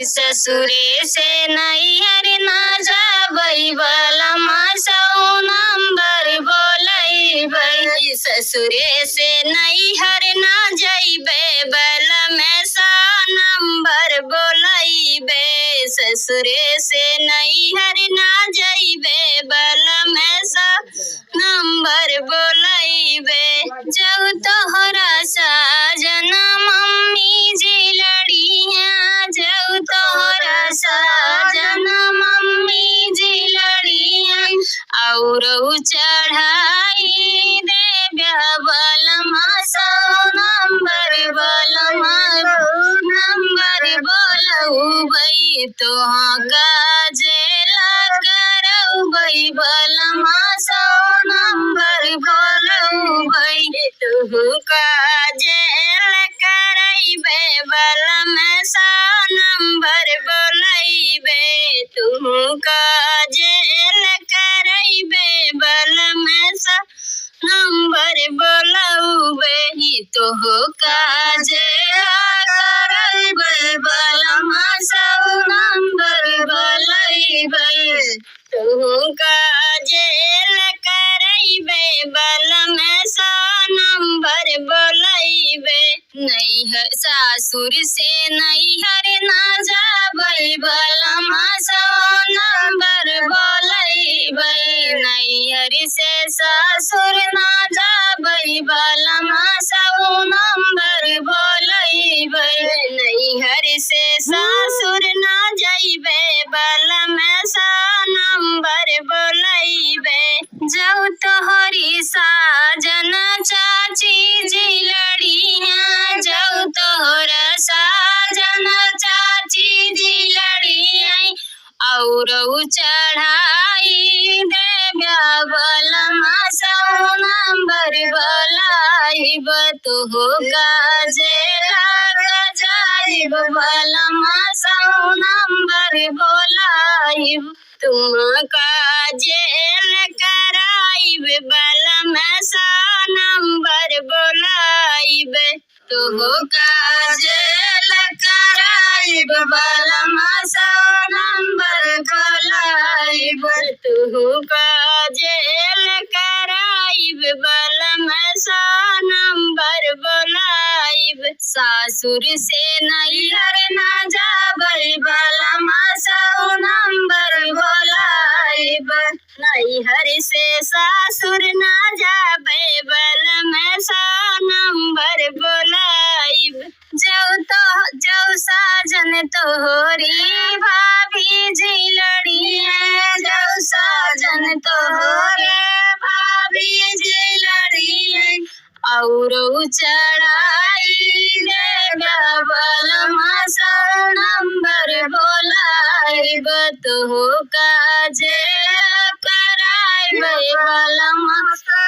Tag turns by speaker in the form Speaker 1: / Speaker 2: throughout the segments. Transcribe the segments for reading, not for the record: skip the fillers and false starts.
Speaker 1: ससुरे से नैहर ना जाबै बलमा सौ नंबर बोलैबै। ससुरे से नैहर ना जैबै बलमा सौ नंबर बोलैबै। ससुरे से नैहर ना जैबै बलमा सौ नंबर बोलैबै। जब तोहरा साजना मम्मी जी लड़िया, जब तोहरा साजना मम्मी जी लड़िया, और चढ़ाई देव्या बलमा सौ नंबर बलमा नंबर बोलबै। तोहाँ काजेला करबै बलमा सौ नंबर बोलबै। तुहु काजेल करैबै बलमा सौ नंबर बोलैबै। तुहु काजेल करैबै बलमा सौ नंबर बोलबै। तुहु काजेल करैबै बलमा सौ नंबर बोलैबै। तुहु काजेल करैबै बलमा सौ नंबर बोलैबै। नैहर सासुर से नैहर ना जाबै बलमा सौ नंबर बोलैबै। नैहर से सासुर ना जाबै बलमा सौ नंबर बोलैबै। नैहर से सासुर ना जैबै बलमा सौ नंबर बोलैबै। जब तोहरी साजन चाची जी लड़िया, जब तोहरा साजन चाची जी लड़िया, और चढ़ाई देव्या बलमा सौ नंबर बोलैब। तुहु काजेला गजाइब बलमा सौ नंबर बोलैब। तुम काजेल कराइब बलमा सौ नंबर बोलैब। तुहु काजेल कराइब बलमा सौ नंबर बोलैब। तुहु काजेल कराइब बलमा सौ नंबर बोलैब। सासुर से नैहर ना जाबै बलमा सौ नंबर बोलैब। नैहर से सासुर ना जाबै बलमा सौ नंबर बोलैब। जौ साजन तोहरी भाभी जी लड़िया, जौ साजन तोहरे भाभी जी लड़िया, और चढ़ाई देव्या बलमा सौ नंबर बोलैब। तुहु काजेल कराइबै बलमा सौ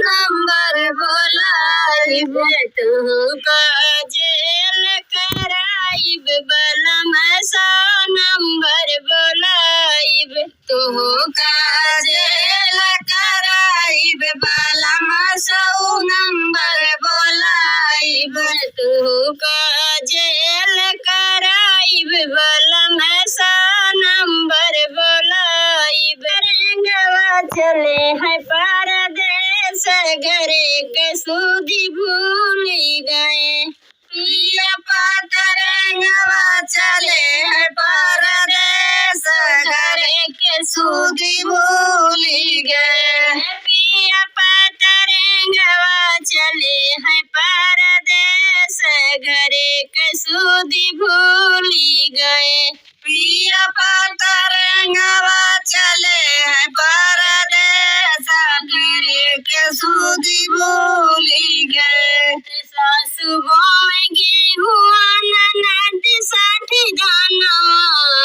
Speaker 1: नंबर बोलैब। तुहु काजेल कराइब बलमा सौ नंबर बोलैब। तुहु काजेल कराइब बलमा सौ नंबर बोलैब। तुहु काजेल कराइब बलमा सौ नंबर बोलैब। रंगवा चले है परदेस, घरे के सूदी भूल गए। पिया पतरंगवा चले है परदेस, घरे के सूदी भूल गए। पिया पतरंगवा चले है परदेस, घरे के सूदी भूल गए। पिया पतरंगवा चले है परदेस, घरे के सूदी भूल गए। सासु बोए गेहुआ ननद साठी धनवा,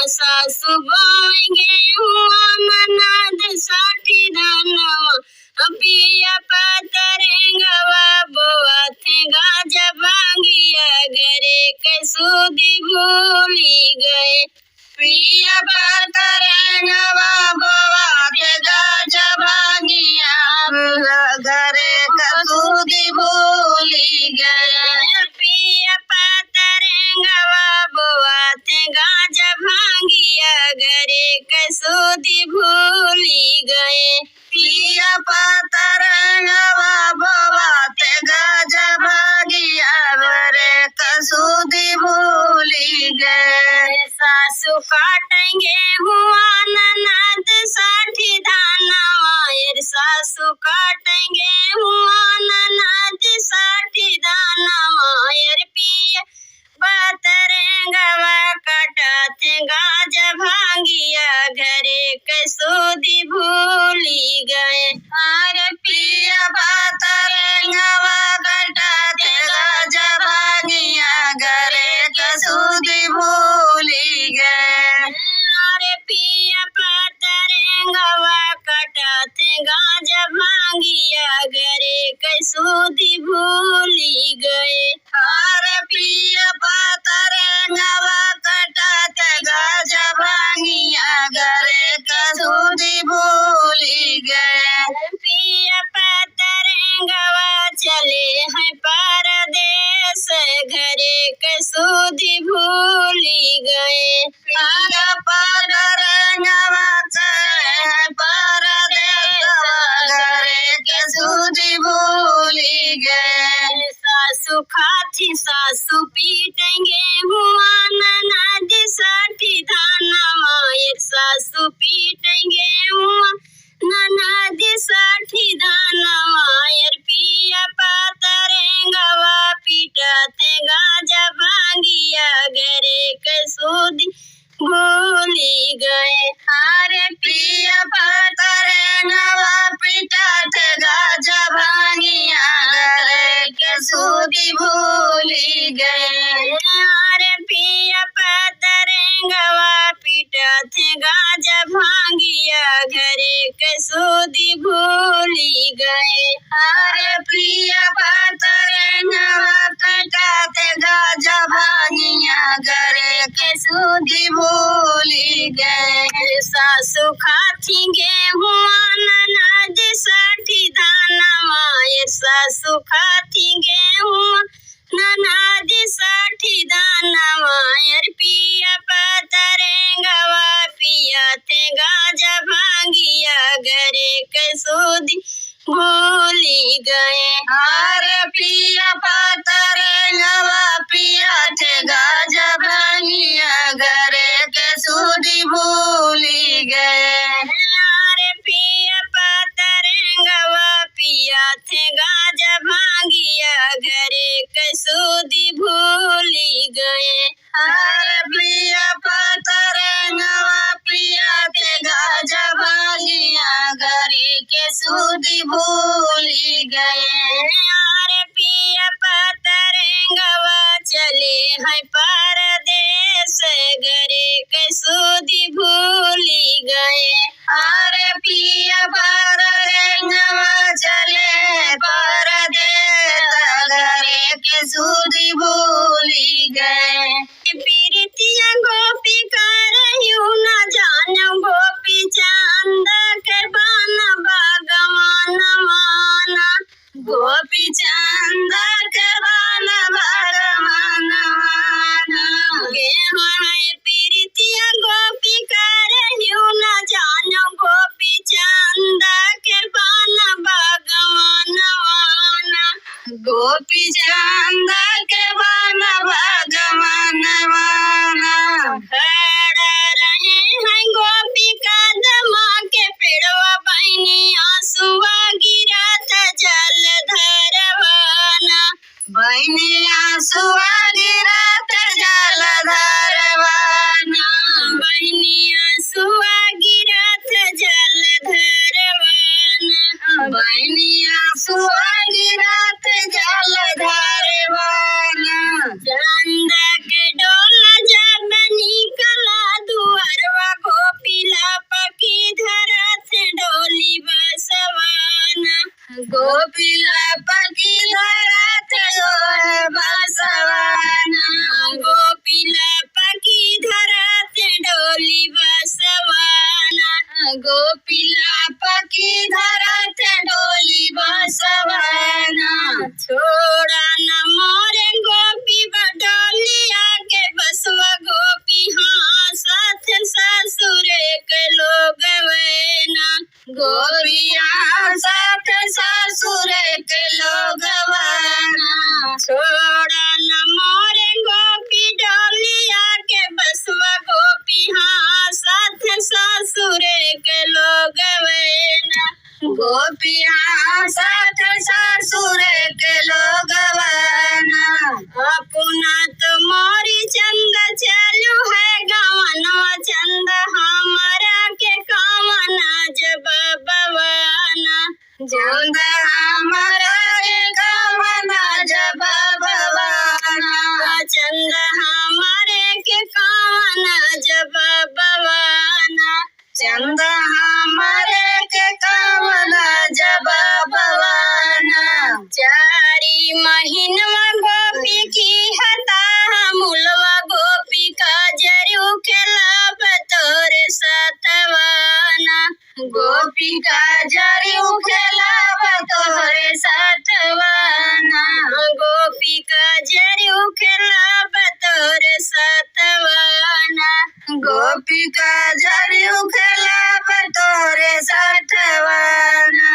Speaker 1: सासु बोए गेहुआ ननद साठी धनवा। पिया पतरंगवा बोआथे गाजा भांगिया, घरे के सूदी भूल गए। पिया पतरंगवा बोआथे गाजा भांगिया, घरे के सूदी भूल गए। पिया पतरंगवा बोआथे गाजा काटेंगे हुआ ननद साठी दानवा सासू काटेंगे हुआ ननद साठी दानवा पिया बतरेंगवा कटथे गाज भांगिया घरे कसूदी भूली गए अरे पिया बतरेंगवा कटथे गाज भांगिया घरे कसूदी भूली गए अरे पिया बतरेंगवा कटथे गाज भांगिया घरे कसूदी भूली गए अरे पिया बतरेंगवा कटथे गाज भांगिया घरे कसूदी भूली गए पिया बतरेंगवा चले हैं परदेस घरे कसूदी भूली गए पिया बतरेंगवा चले हैं परदेस घरे कसूदी भूली गए सासू खाती सासू पीटेंगे हुआ ननद साठी दानवा सासू पीटेंगे हुआ ननद साठी दानवा पिया बतरेंगवा पीटते गाज भांगिया घरे कसूदी भूली गए अरे पिया बतरेंगवा पीटते गाज भांगिया घरे कसूदी भूली गए अरे पिया बतरेंगवा पीटथे गाज भांगिया घरे कसूदी भूली गए अरे पिया बतरेंगवा पीटथे गाज भांगिया घरे कसूदी भूली गए सासू खाती गेहुआ ननद साठी दानवा सासू खाती गेहुआ ननद साठी दानवा पिया बतरेंगवा पिया थे गाज भांगिया घरे कसूदी भूली गए अरे पिया बतरेंगवा पिया थे गाज भांगिया घरे कसूदी भूली गए अरे पिया बतरेंगवा पिया थे गाज भांगिया घरे कसूदी भूली गए अरे पिया बतरेंगवा पिया थे गाज भांगिया घरे कसूदी भूली गए अरे पिया बतरेंगवा चले हैं परदेस घरे कसूदी भूली गए अरे पिया बतरेंगवा चले परदेस घरे कसूदी भूली गए प्रीतिया गोपी करयू न जान गोपी चांद के बान भगवान माना गोपी चांद के बान भगवान माना प्रीतिया गोपी करयू न जान गोपी चांद के बान भगवान माना गोपी चांद के बान भगवान माना खड़ा रहे हैं गोपी कदमा के पेड़वा बहनी आंसुआ गिरत जल धरवाना बहनी आंसुआ गिरत जल धरवाना बहनी आंसुआ गिरत जल धरवाना बहनी आंसुआ गिरत जल धरवाना चंद के डोला जब निकला दुअरवा गोपीला पकी धरत डोली बसवाना गोपीला पकी धरत बसवाना गोपीला पकी धरत डोली बसवाना गोपीला पकी धरत डोली बसवाना छोड़ा न मोरे गोपी बडोलिया के बसवा गोपी हाँ साथ ससुर के लोग वैना गोपिया साथ ससुर के लोग वैना छोड़ा न मोरे गोपी डोलिया के बसवा गोपी हाँ जब बवाना चंदा हमारे के कामना जब बवाना। चारी महीनवा गोपी की हता मुलवा गोपी का जरू खेला बतोरे सतवाना। गोपी का जरू खेला बतोरे सतवाना। गोपी का जरू खेला बतोरे सतवाना। गोपी का जरू खेला बतोरे सतवाना।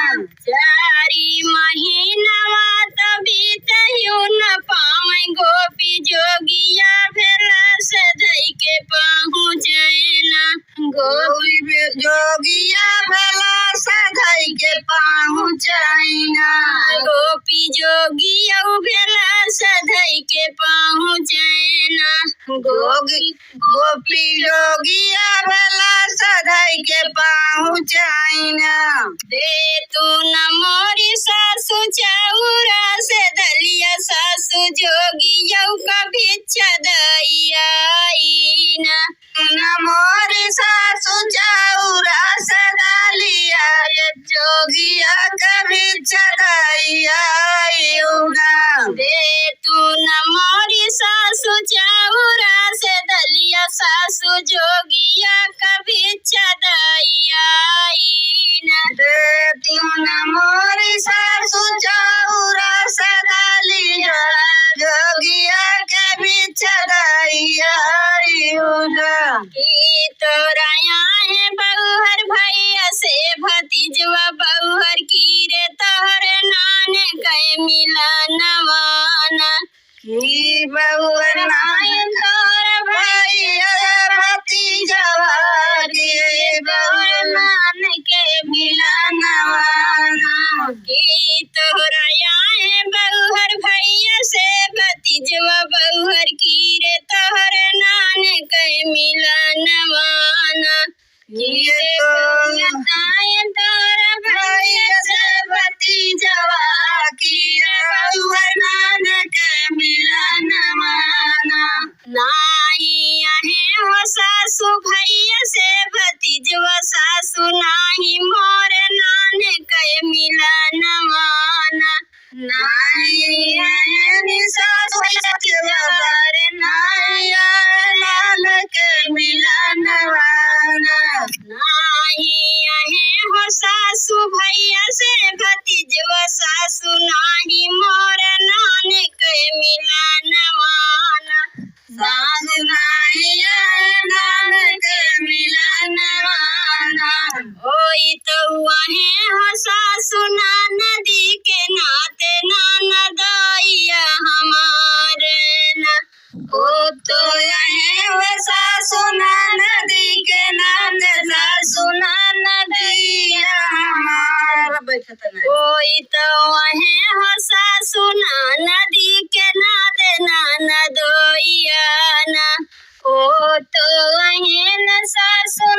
Speaker 1: चारी महीनवा तभी तहियो न पावे गोपी जोगिया भेला सधई के पहुँचैना। गोपी जोगिया भेला सधई के पहुँचैना। गोपी जोगिया भेला सधई के पहुँचैना। गोपी जोगिया भेला सधई के पहुँचैना। दे तू न मोरी सासु चौरा से दलिया सासु जोगिया का भिक्षा दइया न मोरी सासु चौरा से दलिया जोगिया का भिक्षा दइया। दे तू न मोरी सासु चौरा से दलिया सासु जोगिया का भिक्षा दइया। दे तू न मोरी सासु चौरा से दलिया जोगिया के भिक्षा दइया। तोरा है बहुहर भैया से भतीजवा बहुहर की रे तोहरे नाने कै मिलनवाना। की बहुहर नाय तोर भैया भतीजवा की बहुहर नाने के मिलनवाना। की तोरा है बहुहर भैया से भतीजवा बहुहर की रे तोहरे नाने कै मिलनवाना। तोरा भैया से भतीजवा की रे बहुहर नाने के मिलनवाना। नाही आहे हो सासु भैया से भतीजवा सासु नाही मोर नाने कै मिलनवाना। नाही आहे सासु भैया नाही नाने के मिलनवाना। नाही आहे हो सासु भैया से भतीजवा सासु नाही मोर नाने कै मिलनवाना। सासु नाही नाने के मिलनवाना। ओई तो आहे हो सासु नदी के नाते ननदइया हमारे ना। ओ तो आहे हो सासु नदी के नाते सासु नदिया हमार। ओई तो आहे हो सासु नदी के नाते ननदइया ना। ओ तो आहे न सासु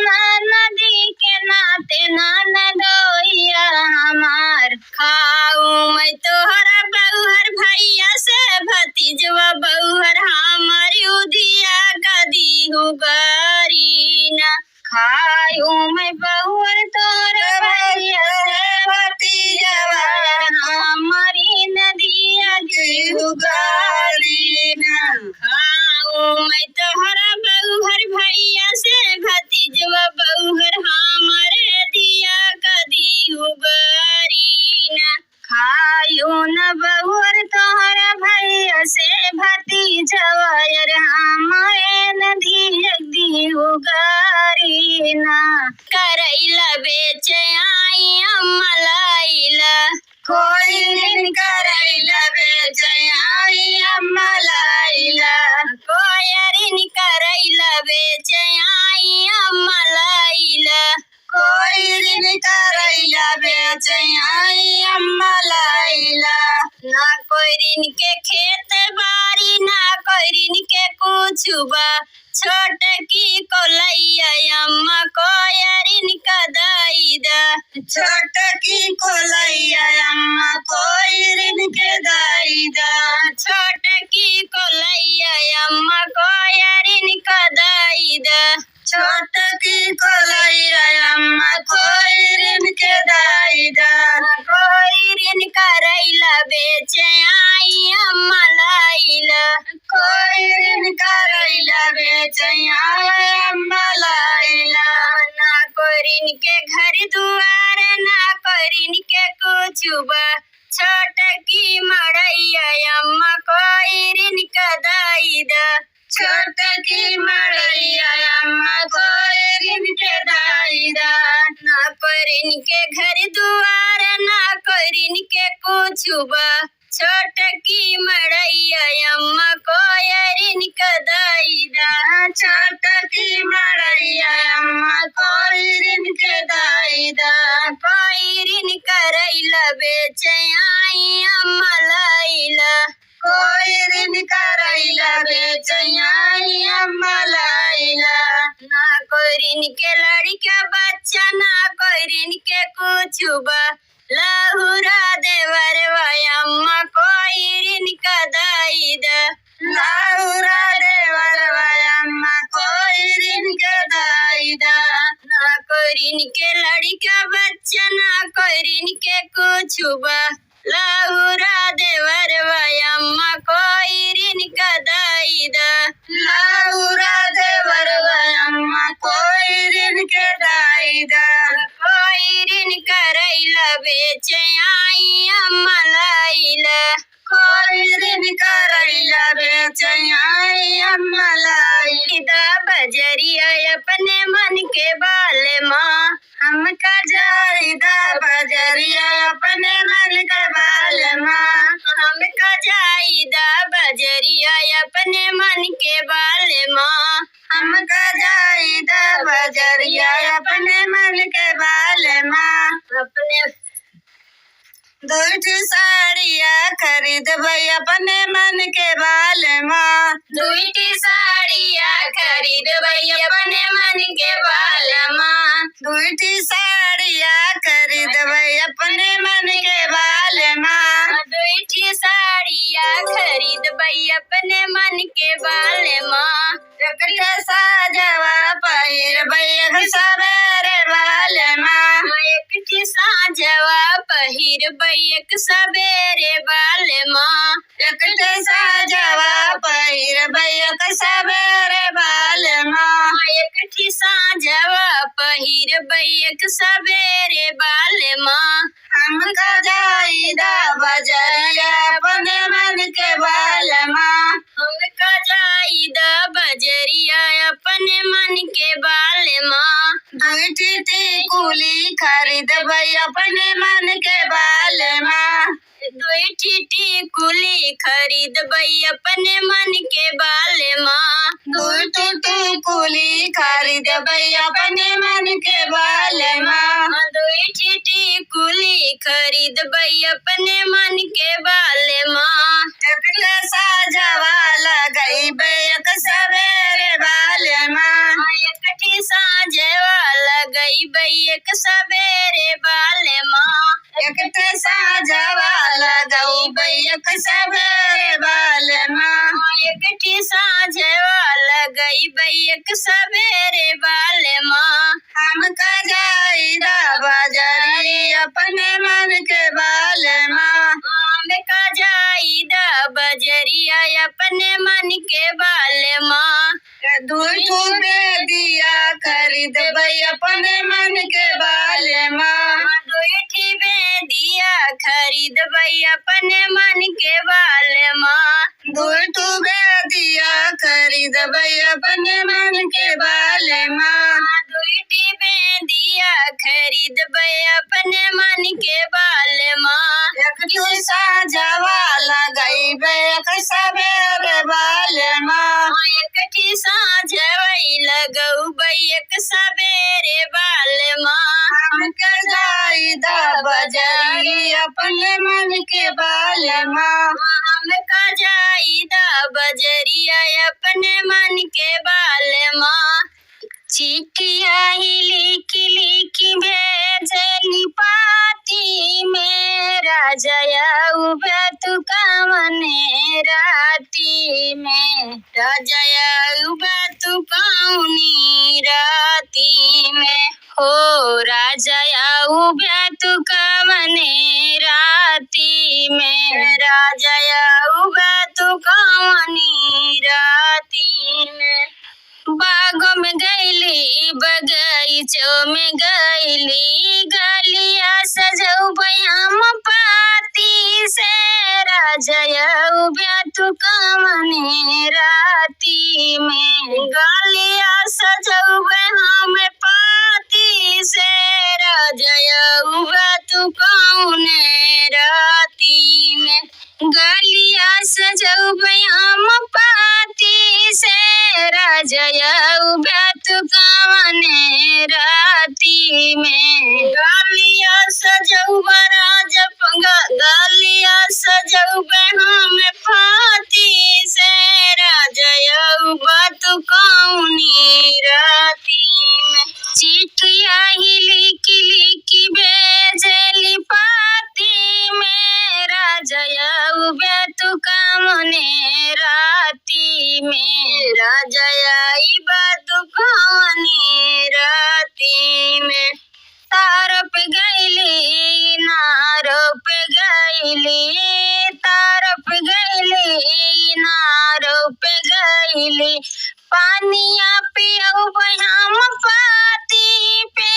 Speaker 1: नदी के नाते ननदइया हमार। खाऊ मैं तोहरा बहुहर भैया से भतीजवा बहुहर हमारी उधिया कदी हुगरीना। खाऊ मैं बहुहर तोहरा भैया से भतीजवा हमारी नदिया की हुगरीना। खाऊ मैं तोहरा बहुहर भैया से भतीजवा बहुहर हमारे दिया कदी हुगरीना। खायू न बहुहर तोहरा भैया से भतीजवा हमारे नदिया दी हुगरीना। करैला बेच आई अम्मलाइला कोई दिन करैला बेच आई अम्मलाइला। कोयरिन करैला बेच आई अम्मलाइला। कोई दिन करैला बेच आई अम्मलाइला। ना कोई दिन के खेत बारी ना कोई दिन के कुछ बा। छोट की कोलैया अम्मा कोयरिन कदाईदा। छोट की कोलैया अम्मा कोयरिन के दाईदा। छोट की कोलैया अम्मा कोयरिन कदाईदा। दाई द
Speaker 2: छोटकी कोलैया अम्मा कोइरिन के दाई द
Speaker 1: कोइरिन करैला बेचे आई अम्मा लाइला
Speaker 2: कोइरिन करैला बेचैया अम्मा लाइला
Speaker 1: ना कोइरिन के घर दुआर ना कोइरिन के कुछुबा छोटकी मड़ैया अम्मा कोइरिन का दाई द
Speaker 2: छोटकी मड़ैया अम्मा कोइरिन के दाई द
Speaker 1: ना कोइरिन के घर दुआर ना कोइरिन के कुछुबा छोटकी मड़ैया अम्मा कोइरिन का दाई द
Speaker 2: छोटकी मड़ैया अम्मा कोइरिन के दाई द
Speaker 1: कोइरिन करैला बेचे आई अम्मा लाइला
Speaker 2: कोइरिन करैला बेचैया अम्मा लाइला
Speaker 1: ना कोइरिन के लड़का बच्चा ना कोइरिन के कुछुबा लहुरा देवर अम्मा कोइरिन का दाई द
Speaker 2: लाउरा देवर अम्मा कोइरिन के दाई द
Speaker 1: ना कोइरिन के लड़का बच्चा ना कोइरिन के कुछुबा लहुरा देवर अम्मा कोइरिन का दाई द
Speaker 2: लाउरा देवर अम्मा कोइरिन के दाई द
Speaker 1: कोइरिन करैला बेचे आई अम्मा लाइला
Speaker 2: कोइरिन करैला बेचैया अम्मा लाइला
Speaker 1: बजरिया अपने मन के बाल माँ
Speaker 2: हमका जाइदा बजरिया अपने मन के बाल माँ
Speaker 1: हमका जाइदा बजरिया अपने मन के बाल माँ
Speaker 2: हमका जाइदा बजरिया अपने मन के बाल माँ
Speaker 1: अपने
Speaker 2: दूठी साड़िया खरीदबै अपने मन के बाल माँ
Speaker 1: दुईटी साड़िया खरीदबै अपने मन के बाल माँ
Speaker 2: दूठी साड़िया खरीदबै अपने मन के बाल माँ
Speaker 1: दुईटी साड़िया खरीदबै अपने मन के बाल माँ
Speaker 2: एकटा साजवा पहिरबै सबेरे बाल माँ
Speaker 1: एकटी साँझवा पहिरबै एक सबेरे बाल माँ
Speaker 2: एकटा साजवा पहिरबै एक सबेरे बाल माँ
Speaker 1: एकटी साँझवा पहिरबै एक सबेरे बाल माँ
Speaker 2: हमका जाइदा बजरिया अपने मन के बाल माँ
Speaker 1: हमका जाइदा बजरिया अपने मन के बाल माँ
Speaker 2: दूठी टिकुली खरीदबै अपने मन के बाल माँ
Speaker 1: दुईटी टिकुली खरीदबै अपने मन के बाल माँ
Speaker 2: दूठी टिकुली खरीदबै अपने मन के बाल माँ
Speaker 1: दुईटी टिकुली खरीदबै अपने मन के बाल माँ
Speaker 2: एकटा साजवा लगैबै एक सबेरे बाल माँ
Speaker 1: एकटी साँझवा लगैबै एक सबेरे बाल माँ
Speaker 2: एकटा साजवा लगैबै एक सबेरे बाल माँ
Speaker 1: एकटी साँझवा लगैबै एक सबेरे बाल माँ
Speaker 2: हमका जाइदा बजरी अपने मन के बाल माँ
Speaker 1: हमका जाइदा बजरिया अपने मन के बाल माँ
Speaker 2: दूठू बेदिया खरीदबै अपने मन के बाल माँ
Speaker 1: दुईटी बेदिया खरीदबै अपने मन के बाल माँ
Speaker 2: दूठू बेदिया खरीदबै अपने मन के बाल माँ
Speaker 1: दुईटी बेदिया खरीदबै अपने मन के बाल माँ
Speaker 2: एकटू साजवा लगैबै एक सबेरे बाल माँ
Speaker 1: एकटी साँझवै लगौबै एक सबेरे बाल माँ
Speaker 2: हमका जाइदा बजरी अपने मन के बाल माँ
Speaker 1: हमका जाइदा बजरिया अपने मन के बाल माँ चिट्ठिया ही लिखी लिखी भेजली पाती में राजया तू कवने राती में राजया तू कौन पियो में गईली गलिया सजौबै हम पाती से राजयऊ बेतु कमने राती में गलिया सजौबै हम पाती से राजयऊ बेतु कौने राती में गलिया सजौबै हम पाती से राजयऊ बेतु कौने राती में गलिया सजौबै गलिया सजौबै हम पाती से राजयऊ बेतु कौनी राती में चिट्ठिया ही लिखी भेजली पाती में राजयऊ बेतु कौने राती में राजयई बेतु कौने राती में तार पे गईली नार पे गईली तार पे गईली नार पे गईली पानिया पियौबै हम पाती पे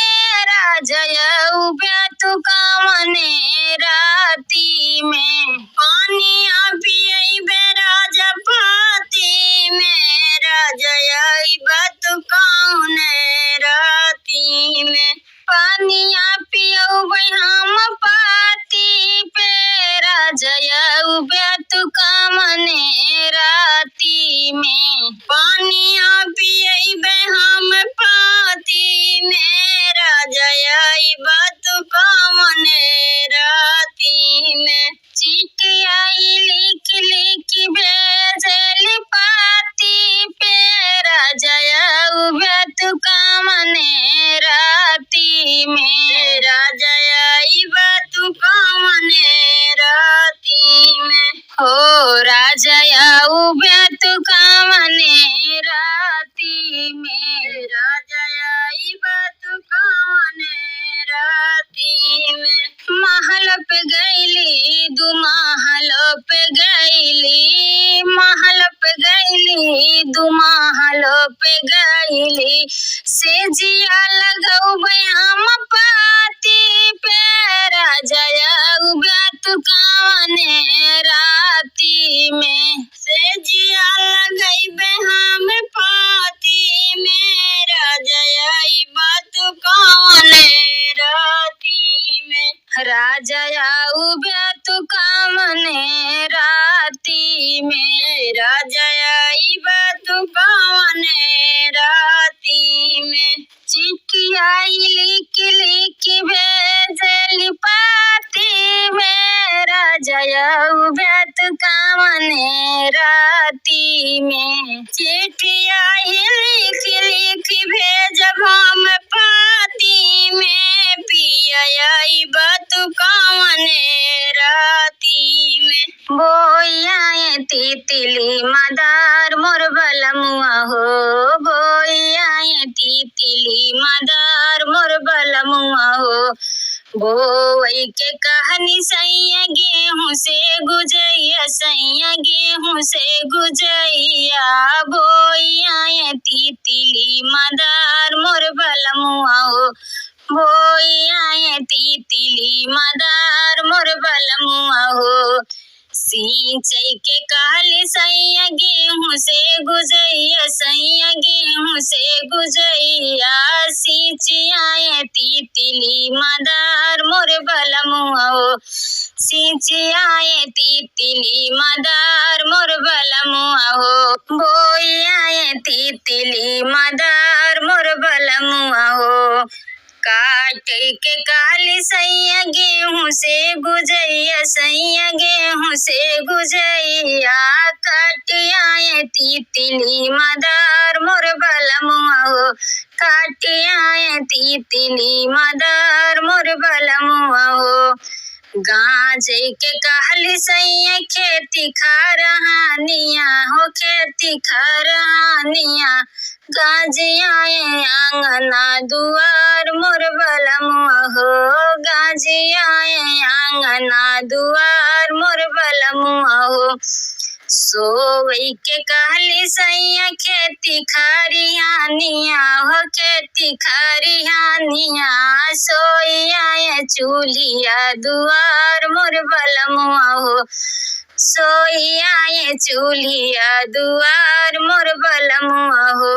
Speaker 1: राजयऊ बेतु कौने राती में पानिया पियैबे राजा पाती में राजयई बेतु कौने राती में पानिया पियौबै हम पाती पे राजयऊ बेतु कौने राती में पानिया पियैबे हम पाती में राजयई बेतु कौने राती में चिट्ठिया लिखी भेजली पाती पे राजयऊ बेतु कौने राती में राजयई बेतु कौने राती में हो राजयऊ बेतु कौने राती में राजयई बेतु कौने राती में महल पे गईली दू महल पे गईली महल पे गईली दू महल पे गईली से जिया लगौबै हम पाती पे राजयऊ बेतु कौने राती में से जिया लगैबे हम पाती में राजयई बेतु कौने राती में राजयऊ बेतु कौने राती में राजयई बेतु कौने राती में चिट्ठिया लिखी भेजली पाती में राजयऊ बेतु कौने राती में चिट्ठिया लिखी भेजब हम पाती में पियई बेतु कौने राती में बोइया तितली मदार मोर बलमुआ हो बोइया तितली मदार मोर बलमुआ हो बोवई के कहनी सैया गेहूं से गुजैया सैया गेहूं से गुजैया बोइया तितली मदार मोर बलमुआ हो बोइया तितली मदार मोर बलमुआ हो सिंचई के कहली सैया गेहूं से गुजैया सैया गेहूं से गुजैया सिंचिया तितली मदार मोर बलमुआ हो सिंचिया तितली मदार मोर बलमुआ हो बोइया तितली मदार मोर बलमुआ हो काट के कहली सैया गेहूं से गुजैया सैया गेहूं से गुजैया काटिया तितली मदार मोर बलमुआ हो काटिया तितली मदार मोर बलमुआ हो गाँजे के कहली सैया खेती खरहानिया हो खेती खरहानिया गाजिया आंगना दुआर मोर बलमुआ हो गाजिया आंगना दुआर मोर बलमुआ हो सोई के कहली सैया खेती खरिहानिया हो खेती खरिहानिया सोइया चूल्हिया दुआर मोर बलमुआ हो सोइया चूल्हिया दुआर मोर बलमुआ हो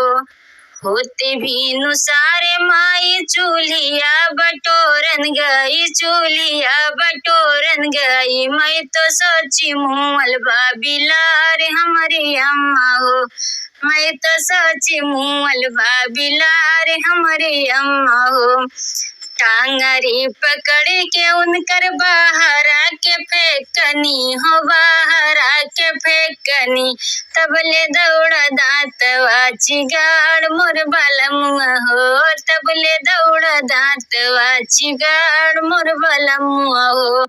Speaker 1: होते भी नुसारे माई चूल्हिया बटोरन गई चूल्हिया बटोरन गई मैं तो सोची मुँहल बाबिलार हमारी अम्मा हो मैं तो सोची मुँहल बाबिलार हमारी अम्मा हो टांगरी पकड़ के उनकर बाहरा के फेंकनी हो बाहरा के फेंकनी तबले दौड़ा दांतवा चिगाड़ मोर बलमुआ हो तबले दौड़ा दांतवा चिगाड़ मोर बलमुआ हो।